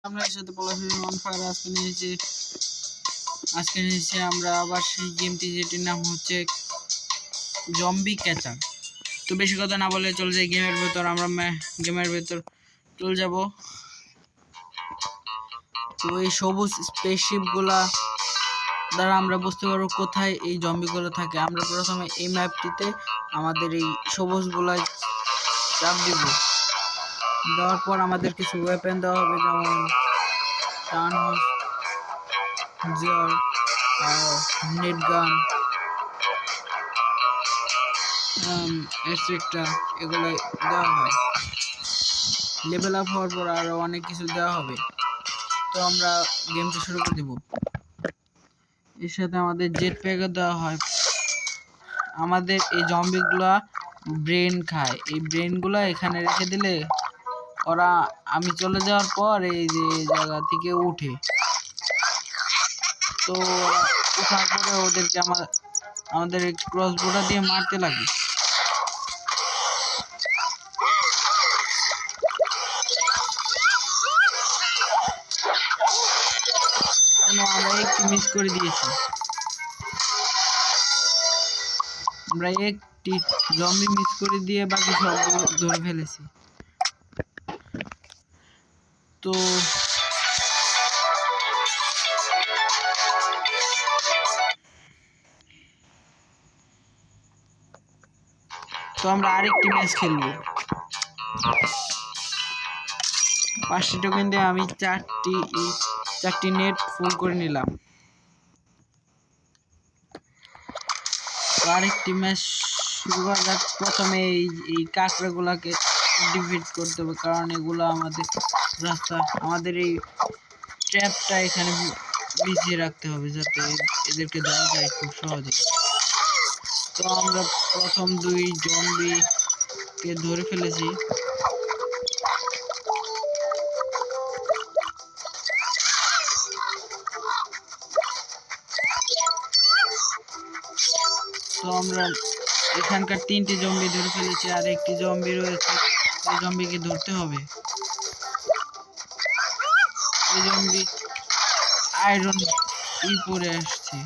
আপনাদের সাথে Palashi on fire আজকে নিয়েছি আমরা আবার সেই গেমটি, যেটির নাম হচ্ছে জম্বি ক্যাচার। তো বেশি কথা না বলে চলে যাই গেমের ভেতর। আমরা গেমের ভেতর চলে যাব। তো এই সবুজ স্পেসশিপগুলা দ্বারা আমরা বুঝতে পারবো কোথায় এই জম্বিগুলো থাকে। আমরা প্রথমে এই ম্যাপটিতে আমাদের এই সবুজগুলায় চাপ দিব। দেওয়ার পর আমাদের কিছু ওয়েপেন দেওয়া হবে, যেমন টান জ্বর, নেট গান, এটসেট্রা, এগুলো দেওয়া হয়। লেভেল আপ হওয়ার পর আরও অনেক কিছু দেওয়া হবে। তো আমরা গেমটা শুরু করে দেব। এর সাথে আমাদের জেট প্যাকও দেওয়া হয়। আমাদের এই জম্বিগুলা ব্রেন খায়। এই ব্রেনগুলো এখানে রেখে দিলে ওরা আমি চলে যাওয়ার পর এই যে জায়গা থেকে উঠে। তো ওঠার পরে ওদেরকে আমাদের ক্রসবোটা দিয়ে মারতে লাগে। আমরা একটি মিস করে দিয়েছি। আমরা একটি জম্বি মিস করে দিয়ে বাকি সবগুলো ধরে ফেলেছি। তো আমরা আরেকটি ম্যাচ খেলবো। 5টি টোকেন দিয়ে আমি 4টি নেট ফুল করে নিলাম। আরেকটি ম্যাচ শুরু করা যাক। প্রথমে এই কাঁকড়াগুলাকে ডিফিট করতে হবে, কারণ এগুলো আমাদের আমাদের এই ট্র্যাপটা এখানে বিছিয়ে রাখতে হবে, যাতে এদেরকে দেওয়া যায় খুব সহজে। তো আমরা প্রথম 2 জম্বিকে ধরে ফেলেছি। তো আমরা এখানকার 3টি জম্বি ধরে ফেলেছি, আর একটি জম্বি রয়েছে। এই জম্বিকে ধরতে হবে। এই জম্বি আয়রন পরে আসছে।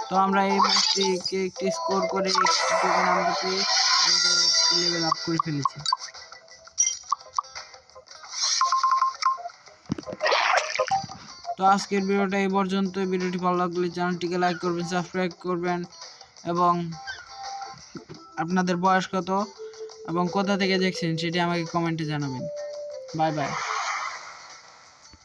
তো আমরা এই ম্যাচটিকে একটি স্কোর করে একটি টোকেন আমরা পেয়ে লেভেল আপ করে ফেলেছি। তো আজকের ভিডিওটা এই পর্যন্ত। ভিডিওটি ভালো লাগলে চ্যানেলটিকে লাইক করবেন, সাবস্ক্রাইব করবেন, এবং আপনাদের বয়স কত এবং কোথা থেকে দেখছেন সেটি আমাকে কমেন্টে জানাবেন। Bye bye.